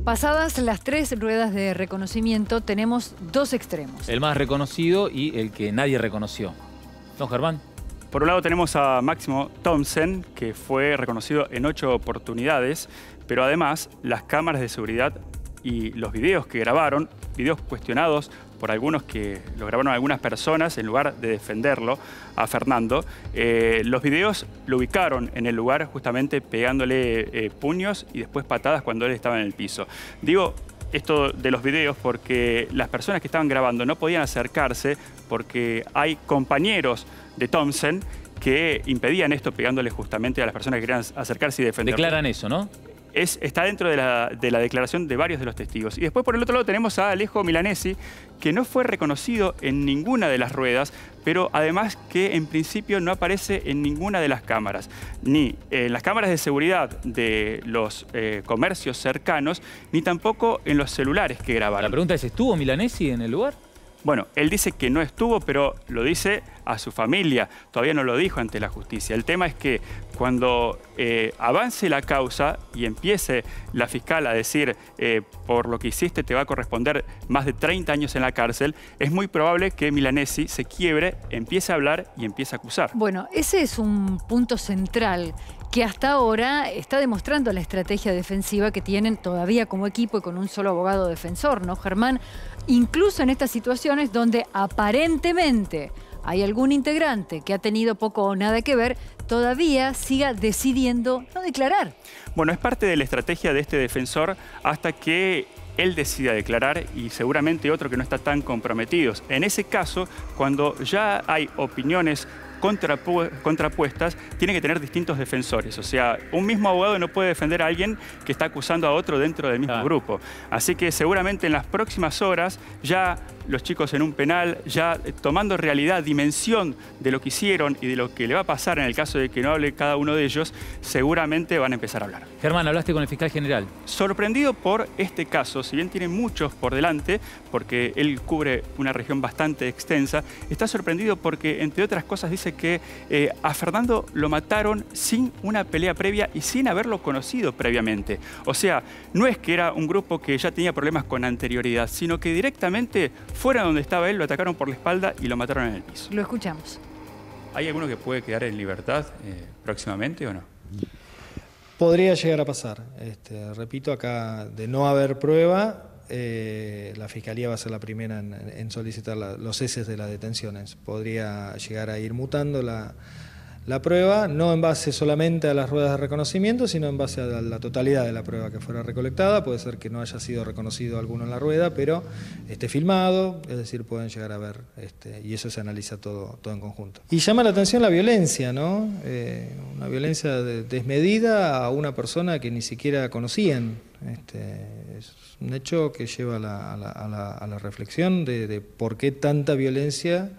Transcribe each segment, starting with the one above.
Pasadas las 3 ruedas de reconocimiento, tenemos 2 extremos. El más reconocido y el que nadie reconoció. Don Germán. Por un lado tenemos a Máximo Thomsen, que fue reconocido en 8 oportunidades, pero además las cámaras de seguridad y los videos que grabaron, videos cuestionados por algunos que lo grabaron algunas personas en lugar de defenderlo a Fernando, los videos lo ubicaron en el lugar justamente pegándole puños y después patadas cuando él estaba en el piso. Digo esto de los videos porque las personas que estaban grabando no podían acercarse porque hay compañeros de Thomsen que impedían esto pegándole justamente a las personas que querían acercarse y defenderlo. Declaran eso, ¿no? Está dentro de la declaración de varios de los testigos. Y después, por el otro lado, tenemos a Alejo Milanesi, que no fue reconocido en ninguna de las ruedas, pero además que en principio no aparece en ninguna de las cámaras, ni en las cámaras de seguridad de los comercios cercanos, ni tampoco en los celulares que grabaron. La pregunta es, ¿estuvo Milanesi en el lugar? Bueno, él dice que no estuvo, pero lo dice a su familia. Todavía no lo dijo ante la justicia. El tema es que cuando avance la causa y empiece la fiscal a decir por lo que hiciste te va a corresponder más de 30 años en la cárcel, es muy probable que Milanesi se quiebre, empiece a hablar y empiece a acusar. Bueno, ese es un punto central que hasta ahora está demostrando la estrategia defensiva que tienen todavía como equipo y con un solo abogado defensor, ¿no, Germán? Incluso en estas situaciones donde aparentemente hay algún integrante que ha tenido poco o nada que ver, todavía siga decidiendo no declarar. Bueno, es parte de la estrategia de este defensor hasta que él decida declarar y seguramente otro que no está tan comprometidos. En ese caso, cuando ya hay opiniones contrapuestas, tiene que tener distintos defensores. O sea, un mismo abogado no puede defender a alguien que está acusando a otro dentro del mismo grupo. Así que seguramente en las próximas horas ya los chicos en un penal, ya tomando realidad, dimensión de lo que hicieron y de lo que le va a pasar en el caso de que no hable cada uno de ellos, seguramente van a empezar a hablar. Germán, hablaste con el fiscal general. Sorprendido por este caso, si bien tiene muchos por delante, porque él cubre una región bastante extensa, está sorprendido porque, entre otras cosas, dice que a Fernando lo mataron sin una pelea previa y sin haberlo conocido previamente. O sea, no es que era un grupo que ya tenía problemas con anterioridad, sino que directamente fuera donde estaba él, lo atacaron por la espalda y lo mataron en el piso. Lo escuchamos. ¿Hay alguno que puede quedar en libertad próximamente o no? Podría llegar a pasar. Repito, acá de no haber prueba, la Fiscalía va a ser la primera en solicitar los ceses de las detenciones. Podría llegar a ir mutando la prueba, no en base solamente a las ruedas de reconocimiento, sino en base a la totalidad de la prueba que fuera recolectada. Puede ser que no haya sido reconocido alguno en la rueda, pero esté filmado, es decir, pueden llegar a ver, y eso se analiza todo en conjunto. Y llama la atención la violencia, ¿no? Una violencia desmedida a una persona que ni siquiera conocían. Es un hecho que lleva a la reflexión de por qué tanta violencia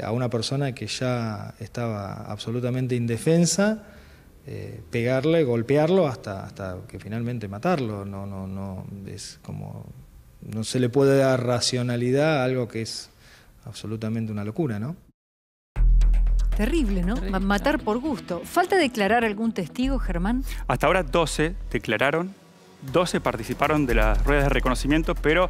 a una persona que ya estaba absolutamente indefensa, pegarle, golpearlo hasta que finalmente matarlo. No es como, no se le puede dar racionalidad a algo que es absolutamente una locura, ¿no? Terrible, ¿no? Matar por gusto. ¿Falta declarar algún testigo, Germán? Hasta ahora 12 declararon, 12 participaron de las ruedas de reconocimiento, pero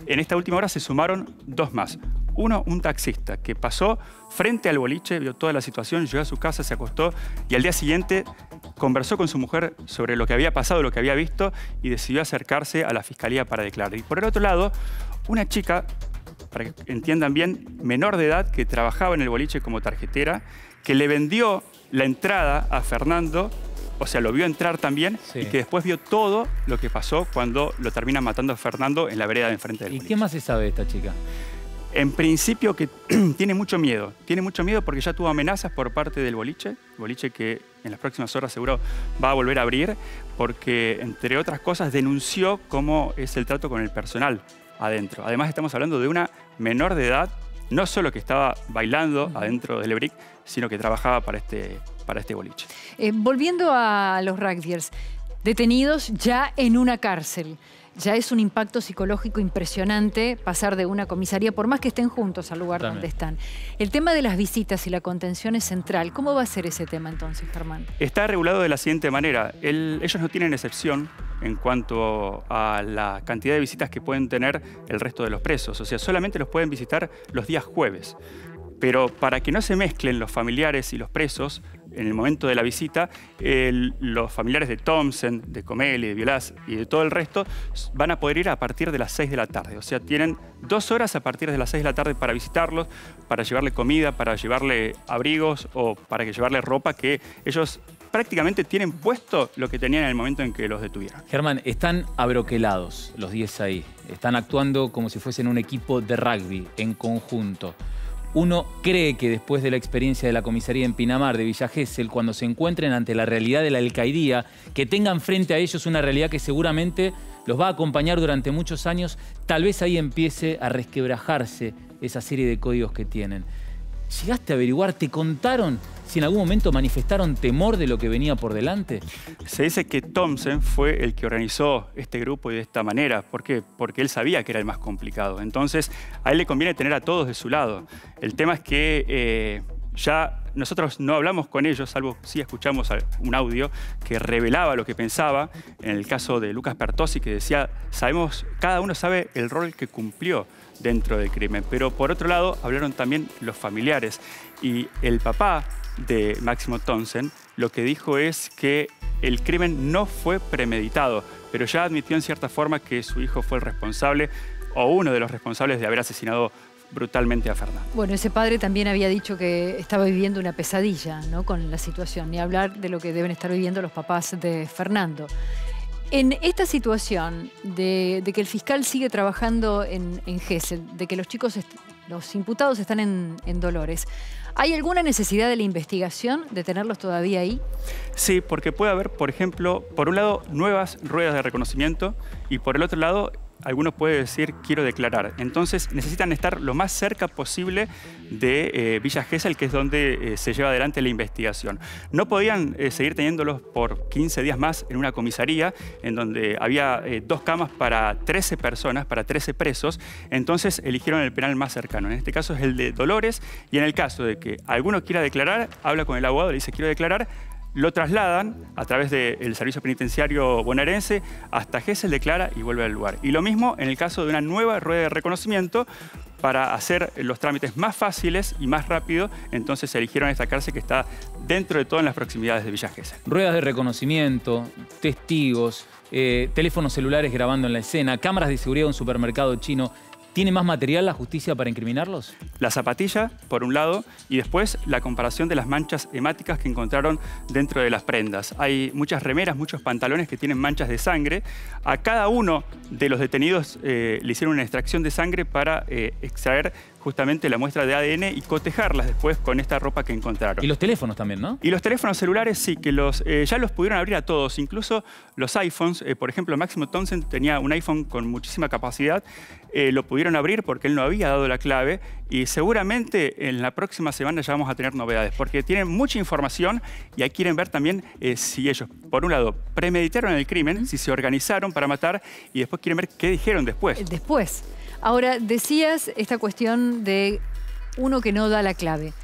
en esta última hora se sumaron 2 más. Uno, un taxista que pasó frente al boliche, vio toda la situación, llegó a su casa, se acostó y al día siguiente conversó con su mujer sobre lo que había pasado, lo que había visto y decidió acercarse a la fiscalía para declarar. Y por el otro lado, una chica, para que entiendan bien, menor de edad, que trabajaba en el boliche como tarjetera, que le vendió la entrada a Fernando, o sea, lo vio entrar también, y que después vio todo lo que pasó cuando lo termina matando a Fernando en la vereda de enfrente del boliche. ¿Y qué más se sabe de esta chica? En principio que tiene mucho miedo porque ya tuvo amenazas por parte del boliche que en las próximas horas seguro va a volver a abrir, porque entre otras cosas denunció cómo es el trato con el personal adentro. Además estamos hablando de una menor de edad, no solo que estaba bailando adentro del Lebric, sino que trabajaba para este boliche. Volviendo a los rugbyers, detenidos ya en una cárcel. Ya es un impacto psicológico impresionante pasar de una comisaría, por más que estén juntos al lugar donde están. El tema de las visitas y la contención es central. ¿Cómo va a ser ese tema entonces, Germán? Está regulado de la siguiente manera. Ellos no tienen excepción en cuanto a la cantidad de visitas que pueden tener el resto de los presos. O sea, solamente los pueden visitar los días jueves. Pero para que no se mezclen los familiares y los presos, en el momento de la visita, los familiares de Thompson, de Comelli, de Violás y de todo el resto van a poder ir a partir de las 6 de la tarde. O sea, tienen 2 horas a partir de las 6 de la tarde para visitarlos, para llevarle comida, para llevarle abrigos o para llevarle ropa que ellos prácticamente tienen puesto lo que tenían en el momento en que los detuvieron. Germán, están abroquelados los 10 ahí. Están actuando como si fuesen un equipo de rugby en conjunto. Uno cree que después de la experiencia de la comisaría en Pinamar, de Villa Gesell, cuando se encuentren ante la realidad de la alcaidía, que tengan frente a ellos una realidad que seguramente los va a acompañar durante muchos años, tal vez ahí empiece a resquebrajarse esa serie de códigos que tienen. ¿Llegaste a averiguar, te contaron si en algún momento manifestaron temor de lo que venía por delante? Se dice que Thompson fue el que organizó este grupo y de esta manera. ¿Por qué? Porque él sabía que era el más complicado. Entonces, a él le conviene tener a todos de su lado. El tema es que ya nosotros no hablamos con ellos, salvo sí escuchamos un audio que revelaba lo que pensaba. En el caso de Lucas Pertossi, que decía, cada uno sabe el rol que cumplió dentro del crimen. Pero por otro lado, hablaron también los familiares. Y el papá de Máximo Thompson lo que dijo es que el crimen no fue premeditado, pero ya admitió en cierta forma que su hijo fue el responsable o uno de los responsables de haber asesinado brutalmente a Fernando. Bueno, ese padre también había dicho que estaba viviendo una pesadilla, ¿no?, con la situación, ni hablar de lo que deben estar viviendo los papás de Fernando. En esta situación de que el fiscal sigue trabajando en Gesell, de que los imputados están en Dolores, ¿hay alguna necesidad de la investigación de tenerlos todavía ahí? Sí, porque puede haber, por ejemplo, por un lado, nuevas ruedas de reconocimiento y por el otro lado, alguno puede decir, quiero declarar. Entonces, necesitan estar lo más cerca posible de Villa Gesell, que es donde se lleva adelante la investigación. No podían seguir teniéndolos por 15 días más en una comisaría, en donde había 2 camas para 13 personas, para 13 presos. Entonces, eligieron el penal más cercano. En este caso es el de Dolores, y en el caso de que alguno quiera declarar, habla con el abogado, le dice, quiero declarar, lo trasladan a través del servicio penitenciario bonaerense hasta Gesell, declara y vuelve al lugar. Y lo mismo en el caso de una nueva rueda de reconocimiento para hacer los trámites más fáciles y más rápido. Entonces se eligieron esta cárcel que está dentro de todo en las proximidades de Villa Gesell. Ruedas de reconocimiento, testigos, teléfonos celulares grabando en la escena, cámaras de seguridad de un supermercado chino. ¿Tiene más material la justicia para incriminarlos? La zapatilla, por un lado, y después la comparación de las manchas hemáticas que encontraron dentro de las prendas. Hay muchas remeras, muchos pantalones que tienen manchas de sangre. A cada uno de los detenidos le hicieron una extracción de sangre para extraer justamente la muestra de ADN y cotejarlas después con esta ropa que encontraron. Y los teléfonos también, ¿no? Y los teléfonos celulares sí, que ya los pudieron abrir a todos, incluso los iPhones. Por ejemplo, Máximo Thompson tenía un iPhone con muchísima capacidad, lo pudieron abrir porque él no había dado la clave y seguramente en la próxima semana ya vamos a tener novedades, porque tienen mucha información y ahí quieren ver también si ellos, por un lado, premeditaron el crimen, si se organizaron para matar y después quieren ver qué dijeron después. Después. Ahora, decías esta cuestión de uno que no da la clave.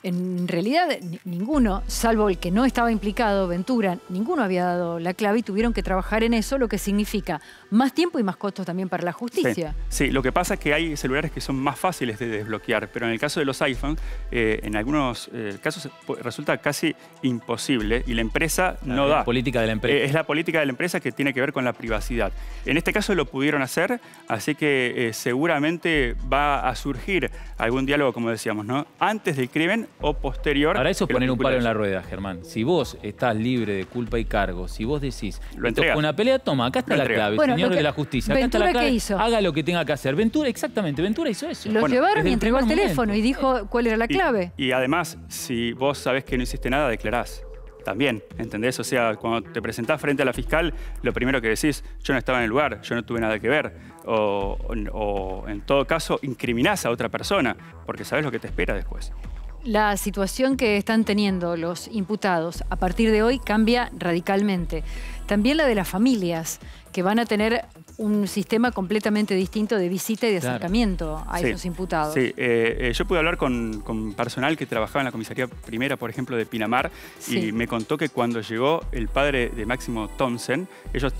En realidad, ninguno, salvo el que no estaba implicado, Ventura, ninguno había dado la clave y tuvieron que trabajar en eso, lo que significa más tiempo y más costos también para la justicia. Sí, lo que pasa es que hay celulares que son más fáciles de desbloquear, pero en el caso de los iPhones, en algunos casos resulta casi imposible y la empresa no da. La política de la empresa. Es la política de la empresa que tiene que ver con la privacidad. En este caso lo pudieron hacer, así que seguramente va a surgir algún diálogo, como decíamos, ¿no?, antes del crimen o posterior. Ahora eso es poner un palo en la rueda, Germán. Si vos estás libre de culpa y cargo, si vos decís, lo entrega. Una pelea, toma, acá está la clave, bueno, señor de la justicia. Acá Ventura, está la clave, ¿qué hizo? Haga lo que tenga que hacer. Ventura, exactamente, Ventura hizo eso. Lo llevaron y entregó el teléfono y dijo cuál era la clave. Y además, si vos sabés que no hiciste nada, declarás. También, ¿entendés? O sea, cuando te presentás frente a la fiscal, lo primero que decís, yo no estaba en el lugar, yo no tuve nada que ver. O en todo caso, incriminás a otra persona, porque sabés lo que te espera después. la situación que están teniendo los imputados a partir de hoy cambia radicalmente. También la de las familias, que van a tener un sistema completamente distinto de visita y de acercamiento a esos imputados. Sí, yo pude hablar con personal que trabajaba en la comisaría primera, por ejemplo, de Pinamar, y me contó que cuando llegó el padre de Máximo Thompson, ellos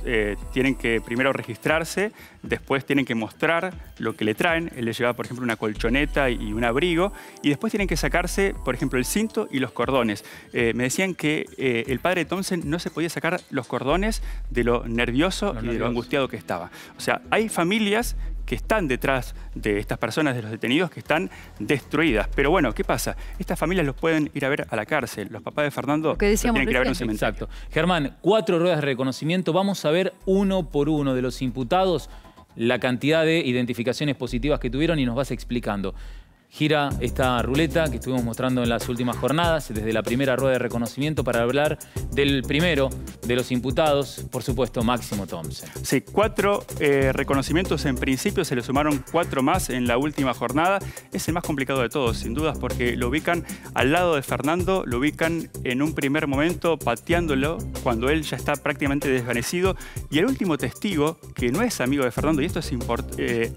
tienen que primero registrarse, después tienen que mostrar lo que le traen. Él les llevaba, por ejemplo, una colchoneta y un abrigo, y después tienen que sacarse, por ejemplo, el cinto y los cordones. Me decían que el padre de Thompson no se podía sacar los cordones de lo nervioso y de lo angustiado que estaba. O sea, hay familias que están detrás de estas personas, de los detenidos, que están destruidas. Pero bueno, ¿qué pasa? Estas familias los pueden ir a ver a la cárcel. Los papás de Fernando tienen que ir a ver a un cementerio. Exacto. Germán, 4 ruedas de reconocimiento. Vamos a ver uno por uno de los imputados la cantidad de identificaciones positivas que tuvieron y nos vas explicando. Gira esta ruleta que estuvimos mostrando en las últimas jornadas, desde la primera rueda de reconocimiento, para hablar del primero de los imputados, por supuesto, Máximo Thompson. Sí, 4 reconocimientos en principio, se le sumaron 4 más en la última jornada. Es el más complicado de todos, sin dudas, porque lo ubican al lado de Fernando, lo ubican en un primer momento pateándolo cuando él ya está prácticamente desvanecido. Y el último testigo, que no es amigo de Fernando, y esto es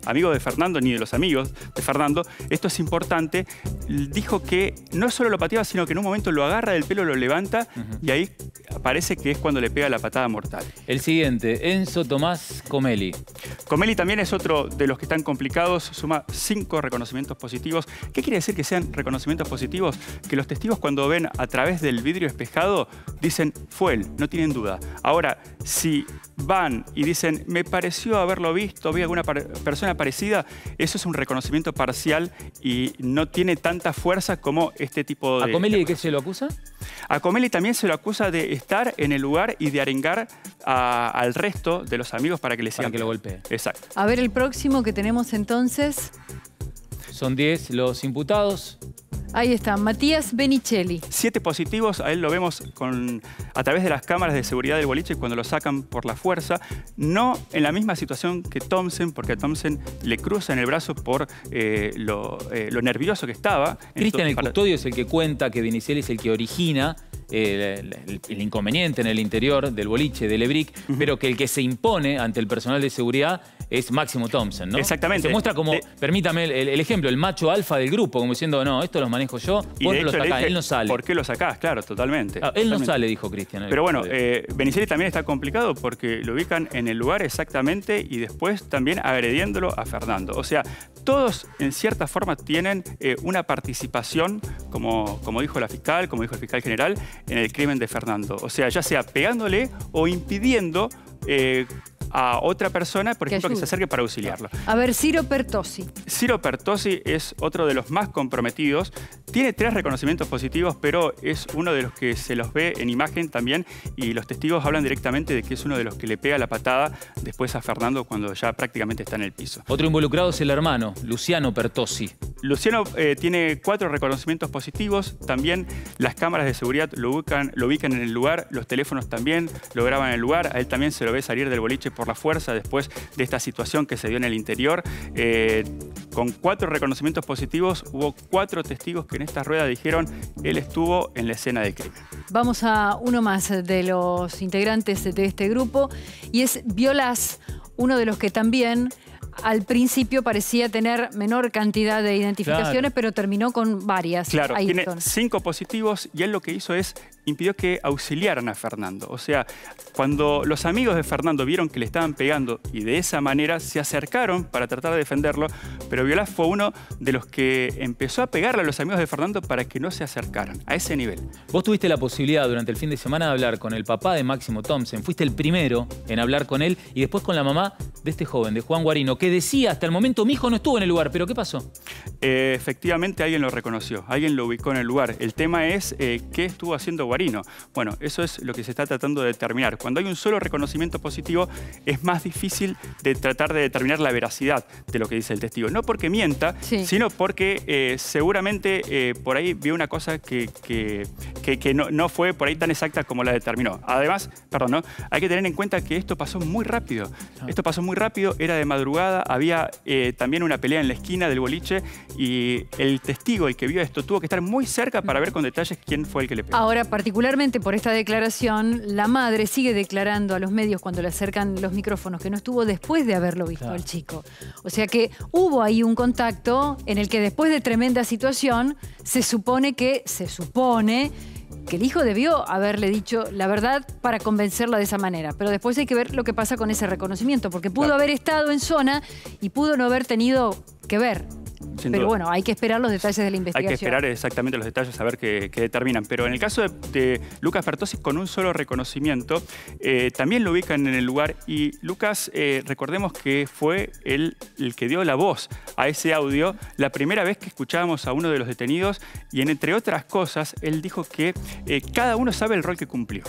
amigo de Fernando ni de los amigos de Fernando, esto es importante, dijo que no solo lo pateaba, sino que en un momento lo agarra del pelo, lo levanta y ahí parece que es cuando le pega la patada mortal. El siguiente, Enzo Tomás Comelli. Comelli también es otro de los que están complicados, suma 5 reconocimientos positivos. ¿Qué quiere decir que sean reconocimientos positivos? Que los testigos, cuando ven a través del vidrio espejado, dicen, fue él, no tienen duda. Ahora, si van y dicen, me pareció haberlo visto, vi alguna persona parecida, eso es un reconocimiento parcial y no tiene tanta fuerza como este tipo de... ¿A Comelli de qué se lo acusa? A Comelli también se lo acusa de estar en el lugar y de arengar al resto de los amigos para que le sigan. Para que lo golpee. Exacto. A ver el próximo que tenemos entonces. Son 10 los imputados. Ahí está, Matías Benicelli. 7 positivos, a él lo vemos a través de las cámaras de seguridad del boliche cuando lo sacan por la fuerza. No en la misma situación que Thompson, porque a Thompson le cruzan el brazo por lo nervioso que estaba. Cristian, el custodio, es el que cuenta que Benicelli es el que origina el inconveniente en el interior del boliche de Lebric, pero que el que se impone ante el personal de seguridad es Máximo Thompson, ¿no? Exactamente. Se muestra como, permítame el ejemplo, el macho alfa del grupo, como diciendo, no, esto los manejo yo, vos los sacás, él no sale. ¿Por qué lo sacás? Claro, totalmente. Él no sale, dijo Cristian. Pero bueno, Benicelli también está complicado porque lo ubican en el lugar exactamente y después también agrediéndolo a Fernando. O sea, todos en cierta forma tienen una participación, como dijo la fiscal, como dijo el fiscal general, en el crimen de Fernando. O sea, ya sea pegándole o impidiendo a otra persona, por ejemplo, que se acerque para auxiliarlo. A ver, Ciro Pertossi. Ciro Pertossi es otro de los más comprometidos. Tiene 3 reconocimientos positivos, pero es uno de los que se los ve en imagen también y los testigos hablan directamente de que es uno de los que le pega la patada después a Fernando cuando ya prácticamente está en el piso. Otro involucrado es el hermano, Luciano Pertossi. Luciano tiene 4 reconocimientos positivos. También las cámaras de seguridad lo ubican en el lugar, los teléfonos también lo graban en el lugar. A él también se lo ve salir del boliche por la fuerza después de esta situación que se dio en el interior. Con 4 reconocimientos positivos, hubo 4 testigos que en esta rueda dijeron él estuvo en la escena del crimen. Vamos a uno más de los integrantes de este grupo y es Violás, uno de los que también al principio parecía tener menor cantidad de identificaciones, pero terminó con varias. Claro, tiene 5 positivos y él lo que hizo es impidió que auxiliaran a Fernando. O sea, cuando los amigos de Fernando vieron que le estaban pegando y de esa manera se acercaron para tratar de defenderlo, pero Violás fue uno de los que empezó a pegarle a los amigos de Fernando para que no se acercaran a ese nivel. Vos tuviste la posibilidad durante el fin de semana de hablar con el papá de Máximo Thompson. Fuiste el primero en hablar con él y después con la mamá de este joven, de Juan Guarino, que decía hasta el momento, mi hijo no estuvo en el lugar, pero ¿qué pasó? Efectivamente alguien lo reconoció, alguien lo ubicó en el lugar. El tema es qué estuvo haciendo Guarino submarino. Bueno, eso es lo que se está tratando de determinar. Cuando hay un solo reconocimiento positivo, es más difícil de tratar de determinar la veracidad de lo que dice el testigo. No porque mienta, sino porque seguramente por ahí vio una cosa que no fue por ahí tan exacta como la determinó. Además, perdón, ¿no? Hay que tener en cuenta que esto pasó muy rápido. Esto pasó muy rápido, era de madrugada, había también una pelea en la esquina del boliche y el testigo, el que vio esto, tuvo que estar muy cerca para ver con detalles quién fue el que le pegó. Ahora, particularmente por esta declaración, la madre sigue declarando a los medios cuando le acercan los micrófonos que no estuvo después de haberlo visto al chico. O sea que hubo ahí un contacto en el que después de tremenda situación se supone que el hijo debió haberle dicho la verdad para convencerla de esa manera. Pero después hay que ver lo que pasa con ese reconocimiento, porque pudo haber estado en zona y pudo no haber tenido que ver. Pero bueno, hay que esperar los detalles de la investigación. Hay que esperar exactamente los detalles a ver qué determinan. Pero en el caso de Lucas Bertozzi, con un solo reconocimiento, también lo ubican en el lugar. Y Lucas, recordemos que fue el que dio la voz a ese audio la primera vez que escuchábamos a uno de los detenidos. Y entre otras cosas, él dijo que cada uno sabe el rol que cumplió.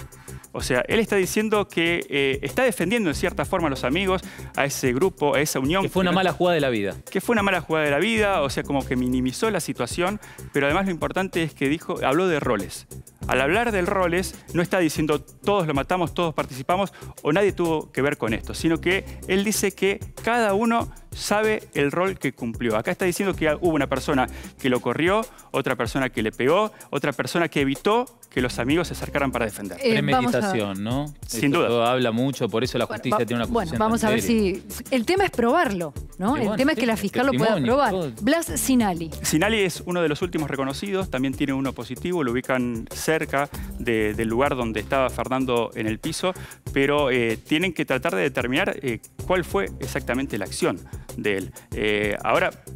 O sea, él está diciendo que está defendiendo en cierta forma a los amigos, a ese grupo, a esa unión. Que fue una mala jugada de la vida. Que fue una mala jugada de la vida, o sea, como que minimizó la situación, pero además lo importante es que habló de roles. Al hablar de roles, no está diciendo todos lo matamos, todos participamos o nadie tuvo que ver con esto, sino que él dice que cada uno sabe el rol que cumplió. Acá está diciendo que hubo una persona que lo corrió, otra persona que le pegó, otra persona que evitó que los amigos se acercaran para defender. Premeditación, ¿no? Sin duda. Habla mucho, por eso la justicia tiene una acusación. Bueno, vamos a ver si... El tema es probarlo, ¿no? El tema es que la fiscal lo pueda probar. Blas Sinali. Sinali es uno de los últimos reconocidos, también tiene uno positivo, lo ubican cerca del lugar donde estaba Fernando en el piso, pero tienen que tratar de determinar cuál fue exactamente la acción de él.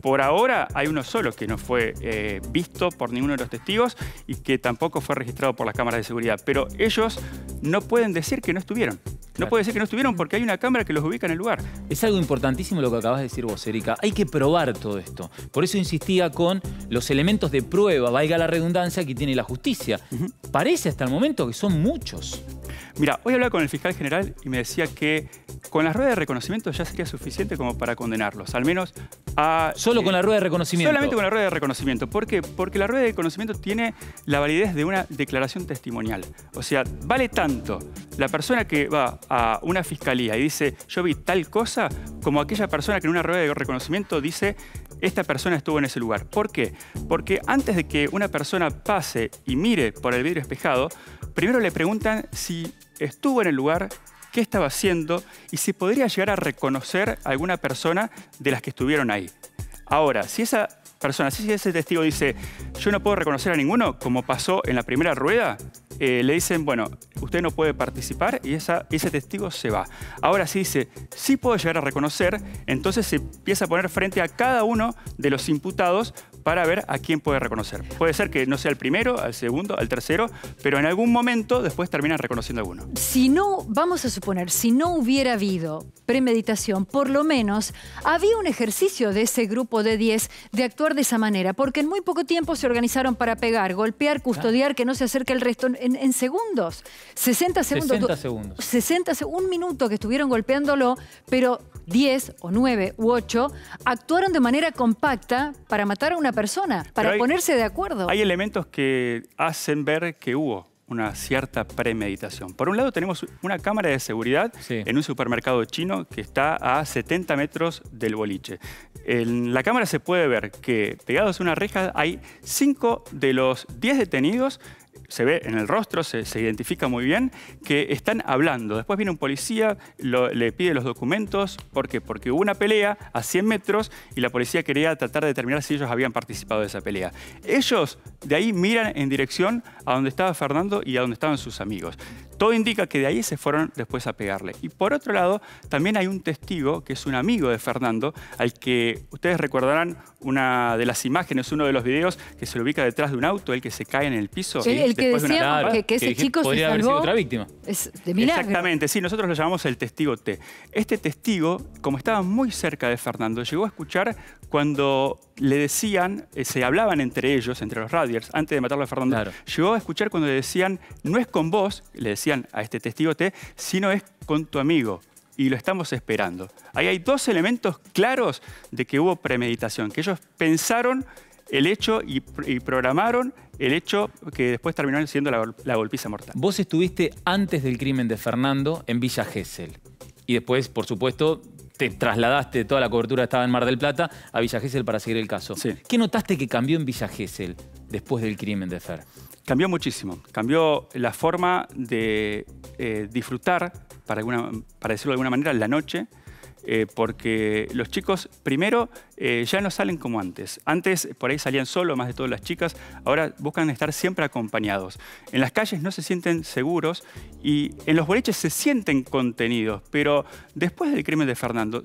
Por ahora hay uno solo que no fue visto por ninguno de los testigos y que tampoco fue registrado por las cámaras de seguridad, pero ellos no pueden decir que no estuvieron. No puede decir que no estuvieron porque hay una cámara que los ubica en el lugar. Es algo importantísimo lo que acabas de decir vos, Erika. Hay que probar todo esto. Por eso insistía con los elementos de prueba, valga la redundancia, que tiene la justicia. Parece hasta el momento que son muchos. Mira, hoy hablaba con el fiscal general y me decía que con las ruedas de reconocimiento ya sería suficiente como para condenarlos. Al menos a... Solo con la rueda de reconocimiento. Solamente con la rueda de reconocimiento. ¿Por qué? Porque la rueda de reconocimiento tiene la validez de una declaración testimonial. O sea, vale tanto la persona que va a una fiscalía y dice yo vi tal cosa, como aquella persona que en una rueda de reconocimiento dice esta persona estuvo en ese lugar. ¿Por qué? Porque antes de que una persona pase y mire por el vidrio espejado, primero le preguntan si estuvo en el lugar, qué estaba haciendo y si podría llegar a reconocer a alguna persona de las que estuvieron ahí. Ahora, si esa persona, si ese testigo dice yo no puedo reconocer a ninguno, como pasó en la primera rueda, le dicen, bueno, usted no puede participar y ese testigo se va. Ahora si dice, sí puedo llegar a reconocer, entonces se empieza a poner frente a cada uno de los imputados para ver a quién puede reconocer. Puede ser que no sea el primero, al segundo, al tercero, pero en algún momento después terminan reconociendo a alguno. Si no, vamos a suponer, si no hubiera habido premeditación, por lo menos había un ejercicio de ese grupo de 10 de actuar de esa manera, porque en muy poco tiempo se organizaron para pegar, golpear, custodiar, que no se acerque el resto en segundos. 60 segundos. 60 segundos. Un minuto que estuvieron golpeándolo, pero 10 o 9 u 8 actuaron de manera compacta para matar a una persona, para ponerse de acuerdo. Hay elementos que hacen ver que hubo una cierta premeditación. Por un lado tenemos una cámara de seguridad en un supermercado chino que está a 70 metros del boliche. En la cámara se puede ver que pegados a una reja hay 5 de los 10 detenidos. Se ve en el rostro, se identifica muy bien, que están hablando. Después viene un policía, le pide los documentos. ¿Por qué? Porque hubo una pelea a 100 metros y la policía quería tratar de determinar si ellos habían participado de esa pelea. Ellos de ahí miran en dirección a donde estaba Fernando y a donde estaban sus amigos. Todo indica que de ahí se fueron después a pegarle. Y por otro lado, también hay un testigo que es un amigo de Fernando, al que ustedes recordarán una de las imágenes, uno de los videos, que se lo ubica detrás de un auto, el que se cae en el piso. El que después de una decía trampa. que ese chico se podría haber sido salvó. otra víctima. Es de milagro. Exactamente, sí, nosotros lo llamamos el testigo T. Este testigo, como estaba muy cerca de Fernando, llegó a escuchar cuando le decían, se hablaban entre ellos, entre los Radiers, antes de matarlo a Fernando, Claro. llegó a escuchar cuando le decían, no es con vos, le decían a este testigo T, sino es con tu amigo. Y lo estamos esperando. Ahí hay dos elementos claros de que hubo premeditación, que ellos pensaron el hecho y programaron el hecho que después terminó siendo la golpiza mortal. Vos estuviste antes del crimen de Fernando en Villa Gesell. Y después, por supuesto, te trasladaste, toda la cobertura estaba en Mar del Plata, a Villa Gesell para seguir el caso. Sí. ¿Qué notaste que cambió en Villa Gesell después del crimen de Fer? Cambió muchísimo. Cambió la forma de disfrutar, para decirlo de alguna manera, la noche, porque los chicos, primero, ya no salen como antes. Antes, por ahí salían solos, más de todas las chicas. Ahora buscan estar siempre acompañados. En las calles no se sienten seguros y en los boliches se sienten contenidos. Pero después del crimen de Fernando,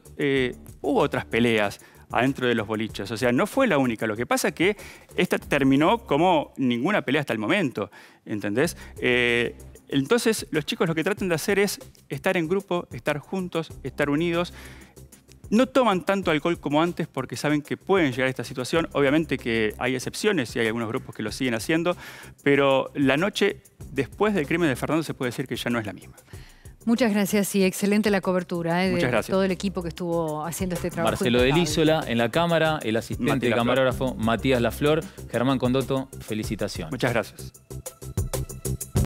hubo otras peleas adentro de los boliches. O sea, no fue la única. Lo que pasa es que esta terminó como ninguna pelea hasta el momento. ¿Entendés? Entonces, los chicos lo que tratan de hacer es estar en grupo, estar juntos, estar unidos. No toman tanto alcohol como antes porque saben que pueden llegar a esta situación. Obviamente que hay excepciones y hay algunos grupos que lo siguen haciendo, pero la noche después del crimen de Fernando se puede decir que ya no es la misma. Muchas gracias y excelente la cobertura Muchas de gracias. todo el equipo que estuvo haciendo este trabajo. Marcelo impecable. Delísola en la cámara, el asistente Mati Laflor. camarógrafo Matías Laflor, Germán Condotto, felicitaciones. Muchas gracias.